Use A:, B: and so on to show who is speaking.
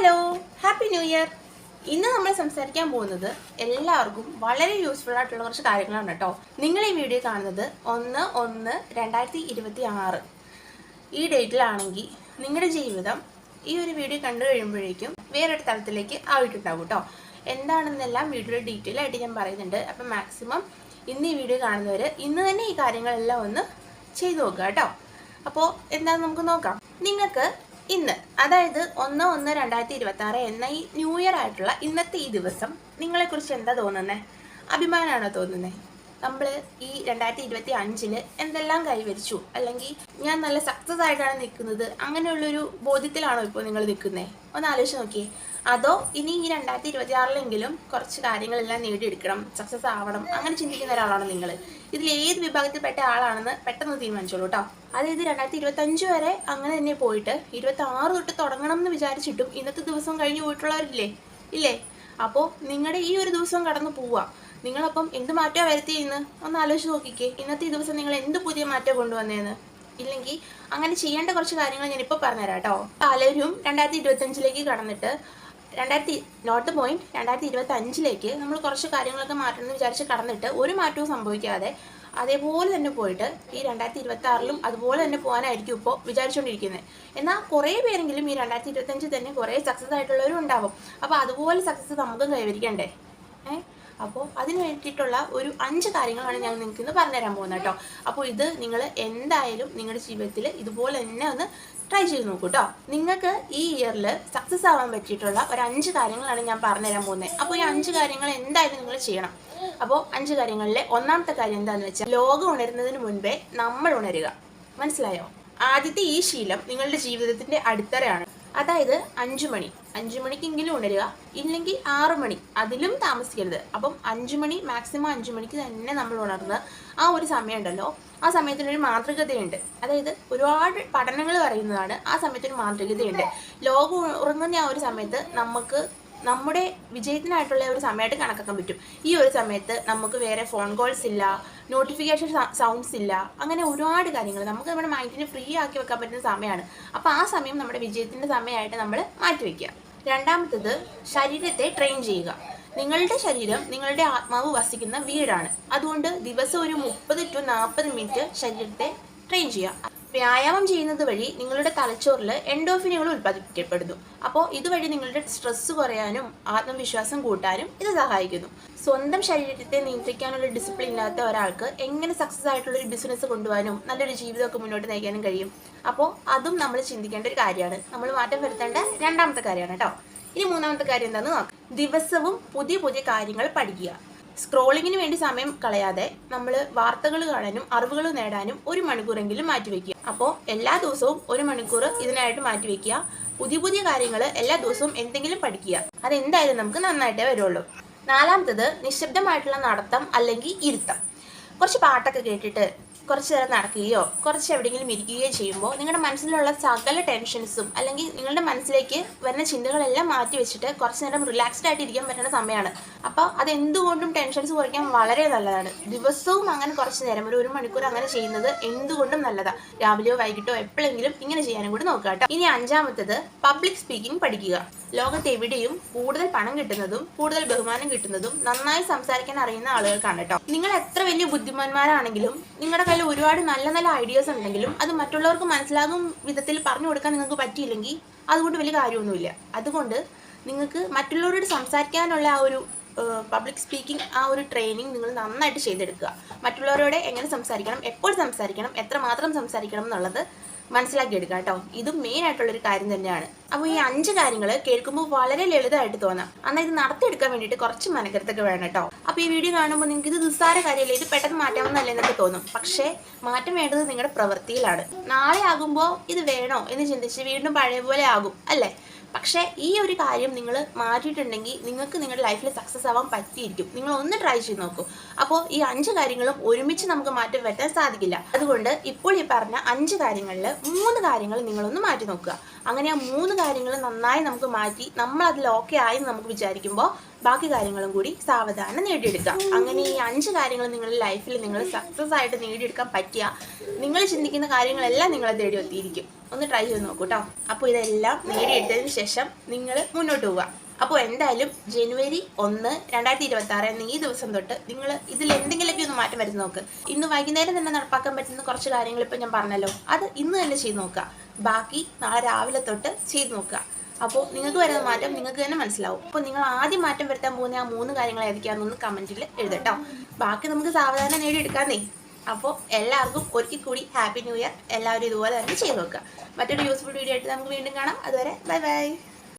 A: Hello, happy new year. ഇന്ന് നമ്മൾ സംസാരിക്കാൻ പോകുന്നത് എല്ലാവർക്കും വളരെ യൂസ്ഫുൾ ആയിട്ടുള്ള കുറച്ച് കാര്യങ്ങളാണ് കേട്ടോ. നിങ്ങൾ ഈ വീഡിയോ കാണുന്നത് 1/1/2026 ഈ ഡേറ്റിലാണെങ്കിൽ നിങ്ങളുടെ ജീവിതം ഈ ഒരു വീഡിയോ കണ്ടു കഴിയുമ്പോഴേക്കും വേറൊരു തലത്തിലേക്ക് ആയിട്ടുണ്ടാവും കേട്ടോ. എന്താണെന്നെല്ലാം വീഡിയോയുടെ ഡീറ്റെയിൽ ആയിട്ട് ഞാൻ പറയുന്നുണ്ട്. അപ്പം മാക്സിമം ഇന്ന് ഈ വീഡിയോ കാണുന്നവർ ഇന്ന് തന്നെ ഈ കാര്യങ്ങളെല്ലാം ഒന്ന് ചെയ്തു നോക്കുക കേട്ടോ. അപ്പോൾ എന്താണെന്ന് നമുക്ക് നോക്കാം. നിങ്ങൾക്ക് ഇന്ന്, അതായത് 1/1/2026 എന്ന ഈ ന്യൂ ഇയർ ആയിട്ടുള്ള ഇന്നത്തെ ഈ ദിവസം നിങ്ങളെക്കുറിച്ച് എന്താ തോന്നുന്നത്? അഭിമാനമാണോ തോന്നുന്നത്? നമ്മൾ ഈ 2025 എന്തെല്ലാം കൈവരിച്ചു, അല്ലെങ്കിൽ ഞാൻ നല്ല സക്സസ് ആയിട്ടാണ് നിൽക്കുന്നത്, അങ്ങനെയുള്ളൊരു ബോധ്യത്തിലാണോ ഇപ്പോൾ നിങ്ങൾ നിൽക്കുന്നത്? ഒന്ന് ആലോചിച്ച് നോക്കിയേ. അതോ ഇനി ഈ 2026 കുറച്ച് കാര്യങ്ങളെല്ലാം നേടിയെടുക്കണം, സക്സസ് ആവണം, അങ്ങനെ ചിന്തിക്കുന്ന ഒരാളാണോ നിങ്ങൾ? ഇതിൽ ഏത് വിഭാഗത്തിൽപ്പെട്ട ആളാണെന്ന് പെട്ടെന്ന് തീരുമാനിച്ചോളൂ കേട്ടോ. അതായത് 2025 വരെ അങ്ങനെ തന്നെ പോയിട്ട് 26 തൊട്ട് തുടങ്ങണം എന്ന് വിചാരിച്ചിട്ടും ഇന്നത്തെ ദിവസം കഴിഞ്ഞ് പോയിട്ടുള്ളവരില്ലേ? ഇല്ലേ? അപ്പോൾ നിങ്ങളുടെ ഈ ഒരു ദിവസം കടന്നു പോവുക. നിങ്ങളപ്പം എന്ത് മാറ്റമാണ് വരുത്തിയെന്ന് ഒന്ന് ആലോചിച്ച് നോക്കിക്കേ. ഇന്നത്തെ ഈ ദിവസം നിങ്ങൾ എന്ത് പുതിയ മാറ്റം കൊണ്ടുവന്നതെന്ന്. ഇല്ലെങ്കിൽ അങ്ങനെ ചെയ്യേണ്ട കുറച്ച് കാര്യങ്ങൾ ഞാനിപ്പോൾ പറഞ്ഞുതരാം കേട്ടോ. പലരും 2025 കടന്നിട്ട് 2025 നമ്മൾ കുറച്ച് കാര്യങ്ങളൊക്കെ മാറ്റണമെന്ന് വിചാരിച്ച് കടന്നിട്ട് ഒരു മാറ്റവും സംഭവിക്കാതെ അതേപോലെ തന്നെ പോയിട്ട് ഈ 2026 അതുപോലെ തന്നെ പോകാനായിരിക്കും ഇപ്പോൾ വിചാരിച്ചുകൊണ്ടിരിക്കുന്നത്. എന്നാൽ കുറേ പേരെങ്കിലും ഈ 2025 തന്നെ കുറേ സക്സസ് ആയിട്ടുള്ളവരും ഉണ്ടാവും. അപ്പോൾ അതുപോലെ സക്സസ് നമുക്കും കൈവരിക്കണ്ടേ? അപ്പോൾ അതിന് വേണ്ടിയിട്ടുള്ള ഒരു 5 കാര്യങ്ങളാണ് ഞാൻ നിങ്ങൾക്ക് ഇന്ന് പറഞ്ഞുതരാൻ പോകുന്നത് കേട്ടോ. അപ്പോൾ ഇത് നിങ്ങൾ എന്തായാലും നിങ്ങളുടെ ജീവിതത്തിൽ ഇതുപോലെ തന്നെ ഒന്ന് ട്രൈ ചെയ്ത് നോക്കൂ കേട്ടോ. നിങ്ങൾക്ക് ഈ ഇയറിൽ സക്സസ് ആവാൻ പറ്റിയിട്ടുള്ള ഒരു 5 കാര്യങ്ങളാണ് ഞാൻ പറഞ്ഞുതരാൻ പോകുന്നത്. അപ്പോൾ ഈ 5 കാര്യങ്ങൾ എന്തായാലും നിങ്ങൾ ചെയ്യണം. അപ്പോൾ 5 കാര്യങ്ങളിലെ ഒന്നാമത്തെ കാര്യം എന്താണെന്ന് വെച്ചാൽ, ലോകം ഉണരുന്നതിന് മുൻപേ നമ്മൾ ഉണരുക. മനസ്സിലായോ? ആദ്യത്തെ ഈ ശീലം നിങ്ങളുടെ ജീവിതത്തിന്റെ അടിത്തറയാണ്. അതായത് 5 മണിക്കെങ്കിലും ഉണരുക, ഇല്ലെങ്കിൽ 6 മണി, അതിലും താമസിക്കരുത്. അപ്പം 5 മണി, മാക്സിമം 5 മണിക്ക് തന്നെ നമ്മൾ ഉണർന്ന് ആ ഒരു സമയം ഉണ്ടല്ലോ, ആ സമയത്തിനൊരു മാതൃകതയുണ്ട്. അതായത് ഒരുപാട് പഠനങ്ങൾ പറയുന്നതാണ്, ആ സമയത്തൊരു മാതൃകതയുണ്ട്. ലോകം ഉറങ്ങുന്ന ആ ഒരു സമയത്ത് നമുക്ക് നമ്മുടെ വിജയത്തിനായിട്ടുള്ള ഒരു സമയമായിട്ട് കണക്കാക്കാൻ പറ്റും. ഈ ഒരു സമയത്ത് നമുക്ക് വേറെ ഫോൺ കോൾസ് ഇല്ല, നോട്ടിഫിക്കേഷൻ സൗണ്ട്സ് ഇല്ല, അങ്ങനെ ഒരുപാട് കാര്യങ്ങൾ നമുക്ക് നമ്മുടെ മൈൻഡിനെ ഫ്രീ ആക്കി വെക്കാൻ പറ്റുന്ന സമയമാണ്. അപ്പോൾ ആ സമയം നമ്മുടെ വിജയത്തിൻ്റെ സമയമായിട്ട് നമ്മൾ മാറ്റിവെക്കുക. രണ്ടാമത്തത്, ശരീരത്തെ ട്രെയിൻ ചെയ്യുക. നിങ്ങളുടെ ശരീരം നിങ്ങളുടെ ആത്മാവ് വസിക്കുന്ന വീടാണ്. അതുകൊണ്ട് ദിവസം ഒരു 30 to 40 മിനിറ്റ് ശരീരത്തെ ട്രെയിൻ ചെയ്യുക. വ്യായാമം ചെയ്യുന്നത് വഴി നിങ്ങളുടെ തലച്ചോറിൽ എൻഡോർഫിനുകൾ ഉൽപ്പാദിപ്പിക്കപ്പെടുന്നു. അപ്പോൾ ഇതുവഴി നിങ്ങളുടെ സ്ട്രെസ് കുറയാനും ആത്മവിശ്വാസം കൂട്ടാനും ഇത് സഹായിക്കുന്നു. സ്വന്തം ശരീരത്തെ നിയന്ത്രിക്കാനുള്ള ഡിസിപ്ലിൻ ഇല്ലാത്ത ഒരാൾക്ക് എങ്ങനെ സക്സസ് ആയിട്ടുള്ളൊരു ബിസിനസ് കൊണ്ടുപോകാനും നല്ലൊരു ജീവിതമൊക്കെ മുന്നോട്ട് നയിക്കാനും കഴിയും? അപ്പോൾ അതും നമ്മൾ ചിന്തിക്കേണ്ട ഒരു കാര്യമാണ്. നമ്മൾ മാറ്റം വരുത്തേണ്ട രണ്ടാമത്തെ കാര്യമാണ് കേട്ടോ. ഇനി മൂന്നാമത്തെ കാര്യം എന്താണെന്ന് നോക്കാം. ദിവസവും പുതിയ പുതിയ കാര്യങ്ങൾ പഠിക്കുക. സ്ക്രോളിങ്ങിന് വേണ്ടി സമയം കളയാതെ നമ്മൾ വാർത്തകൾ കാണാനും അറിവുകൾ നേടാനും 1 മണിക്കൂറെങ്കിലും മാറ്റിവെക്കുക. അപ്പോൾ എല്ലാ ദിവസവും 1 മണിക്കൂർ ഇതിനായിട്ട് മാറ്റിവെക്കുക. പുതിയ പുതിയ കാര്യങ്ങൾ എല്ലാ ദിവസവും എന്തെങ്കിലും പഠിക്കുക. അതെന്തായാലും നമുക്ക് നന്നായിട്ടേ വരുള്ളൂ. നാലാമത്തത്, നിശബ്ദമായിട്ടുള്ള നടത്തം അല്ലെങ്കിൽ ഇരുത്തം. കുറച്ച് പാട്ടൊക്കെ കേട്ടിട്ട് കുറച്ച് നേരം നടക്കുകയോ കുറച്ച് എവിടെയെങ്കിലും ഇരിക്കുകയോ ചെയ്യുമ്പോൾ നിങ്ങളുടെ മനസ്സിലുള്ള സകല ടെൻഷൻസും അല്ലെങ്കിൽ നിങ്ങളുടെ മനസ്സിലേക്ക് വരുന്ന ചിന്തകളെല്ലാം മാറ്റി വെച്ചിട്ട് കുറച്ച് നേരം റിലാക്സ്ഡ് ആയിട്ട് ഇരിക്കാൻ പറ്റുന്ന സമയമാണ്. അപ്പോൾ അതെന്തുകൊണ്ടും ടെൻഷൻസ് കുറയ്ക്കാൻ വളരെ നല്ലതാണ്. ദിവസവും അങ്ങനെ കുറച്ച് നേരം ഒരു 1 മണിക്കൂർ അങ്ങനെ ചെയ്യുന്നത് എന്തുകൊണ്ടും നല്ലതാണ്. രാവിലെയോ വൈകിട്ടോ എപ്പോഴെങ്കിലും ഇങ്ങനെ ചെയ്യാനും കൂടി നോക്കുക കേട്ടോ. ഇനി അഞ്ചാമത്തത്, പബ്ലിക് സ്പീക്കിംഗ് പഠിക്കുക. ലോകത്ത് എവിടെയും കൂടുതൽ പണം കിട്ടുന്നതും കൂടുതൽ ബഹുമാനം കിട്ടുന്നതും നന്നായി സംസാരിക്കാൻ അറിയുന്ന ആളുകൾക്കാണ് കേട്ടോ. നിങ്ങൾ എത്ര വലിയ ബുദ്ധിമാന്മാരാണെങ്കിലും നിങ്ങളുടെ കയ്യിൽ ഒരുപാട് നല്ല നല്ല ഐഡിയാസ് ഉണ്ടെങ്കിലും അത് മറ്റുള്ളവർക്ക് മനസ്സിലാകും വിധത്തിൽ പറഞ്ഞു കൊടുക്കാൻ നിങ്ങൾക്ക് പറ്റിയില്ലെങ്കിൽ അതുകൊണ്ട് വലിയ കാര്യമൊന്നുമില്ല. അതുകൊണ്ട് നിങ്ങൾക്ക് മറ്റുള്ളവരോട് സംസാരിക്കാനുള്ള ആ ഒരു പബ്ലിക് സ്പീക്കിംഗ്, ആ ഒരു ട്രെയിനിങ് നിങ്ങൾ നന്നായിട്ട് ചെയ്തെടുക്കുക. മറ്റുള്ളവരോട് എങ്ങനെ സംസാരിക്കണം, എപ്പോൾ സംസാരിക്കണം, എത്രമാത്രം സംസാരിക്കണം എന്നുള്ളത് മനസ്സിലാക്കിയെടുക്കുക കേട്ടോ. ഇതും മെയിൻ ആയിട്ടുള്ളൊരു കാര്യം തന്നെയാണ്. അപ്പോൾ ഈ 5 കാര്യങ്ങൾ കേൾക്കുമ്പോൾ വളരെ ലളിതമായിട്ട് തോന്നാം, എന്നാൽ ഇത് നടത്തിയെടുക്കാൻ വേണ്ടിയിട്ട് കുറച്ച് മനക്കരുത്തൊക്കെ വേണം കേട്ടോ. അപ്പോൾ ഈ വീഡിയോ കാണുമ്പോൾ നിങ്ങൾക്ക് ഇത് നിസ്സാര കാര്യമല്ലേ, ഇത് പെട്ടെന്ന് മാറ്റാവുന്നതല്ലേ എന്നൊക്കെ തോന്നും. പക്ഷേ മാറ്റം വേണ്ടത് നിങ്ങളുടെ പ്രവൃത്തിയിലാണ്. നാളെ ആകുമ്പോൾ ഇത് വേണോ എന്ന് ചിന്തിച്ച് വീണ്ടും പഴയ പോലെ ആകും അല്ലേ? പക്ഷേ ഈ ഒരു കാര്യം നിങ്ങൾ മാറ്റിയിട്ടുണ്ടെങ്കിൽ നിങ്ങൾക്ക് നിങ്ങളുടെ ലൈഫിൽ സക്സസ് ആവാൻ പറ്റിയിരിക്കും. നിങ്ങൾ ഒന്ന് ട്രൈ ചെയ്ത് നോക്കൂ. അപ്പോൾ ഈ 5 കാര്യങ്ങളും ഒരുമിച്ച് നമുക്ക് മാറ്റം വരുത്താൻ സാധിക്കില്ല. അതുകൊണ്ട് ഇപ്പോൾ ഈ പറഞ്ഞ 5 കാര്യങ്ങളിൽ 3 കാര്യങ്ങൾ നിങ്ങളൊന്ന് മാറ്റി നോക്കുക. അങ്ങനെ ആ 3 കാര്യങ്ങൾ നന്നായി നമുക്ക് മാറ്റി നമ്മളതിൽ ഓക്കെ ആയി എന്ന് നമുക്ക് വിചാരിക്കുമ്പോൾ ബാക്കി കാര്യങ്ങളും കൂടി സാവധാനം നേടിയെടുക്കുക. അങ്ങനെ ഈ 5 കാര്യങ്ങൾ നിങ്ങളുടെ ലൈഫിൽ നിങ്ങൾ സക്സസ് ആയിട്ട് നേടിയെടുക്കാൻ പറ്റിയ നിങ്ങൾ ചിന്തിക്കുന്ന കാര്യങ്ങളെല്ലാം നിങ്ങളെ തേടി എത്തിയിരിക്കും. ഒന്ന് ട്രൈ ചെയ്ത് നോക്കൂ കേട്ടോ. അപ്പോൾ ഇതെല്ലാം നേടിയെടുത്തതിന് ശേഷം നിങ്ങൾ മുന്നോട്ട് പോവുക. അപ്പോൾ എന്തായാലും ജനുവരി 1, 2026 എന്ന ഈ ദിവസം തൊട്ട് നിങ്ങൾ ഇതിൽ എന്തെങ്കിലുമൊക്കെ ഒന്ന് മാറ്റം വരുത്തി നോക്ക്. ഇന്ന് വൈകുന്നേരം തന്നെ നടപ്പാക്കാൻ പറ്റുന്ന കുറച്ച് കാര്യങ്ങൾ ഇപ്പം ഞാൻ പറഞ്ഞല്ലോ, അത് ഇന്ന് തന്നെ ചെയ്ത് നോക്കുക. ബാക്കി നാളെ രാവിലെ തൊട്ട് ചെയ്ത് നോക്കുക. അപ്പോൾ നിങ്ങൾക്ക് വരുന്ന മാറ്റം നിങ്ങൾക്ക് തന്നെ മനസ്സിലാവും. അപ്പോൾ നിങ്ങൾ ആദ്യം മാറ്റം വരുത്താൻ പോകുന്ന ആ 3 കാര്യങ്ങൾ ഏതൊക്കെയാണെന്നൊന്ന് കമൻറ്റിൽ എഴുതട്ടോ. ബാക്കി നമുക്ക് സാവധാനം നേടിയെടുക്കാന്നേ. അപ്പോൾ എല്ലാവർക്കും ഒരിക്കൽ കൂടി ഹാപ്പി ന്യൂ ഇയർ. എല്ലാവരും ഇതുപോലെ തന്നെ ചെയ്ത് നോക്കുക. മറ്റൊരു യൂസ്ഫുൾ വീഡിയോ ആയിട്ട് നമുക്ക് വീണ്ടും കാണാം. അതുവരെ ബൈ ബൈ.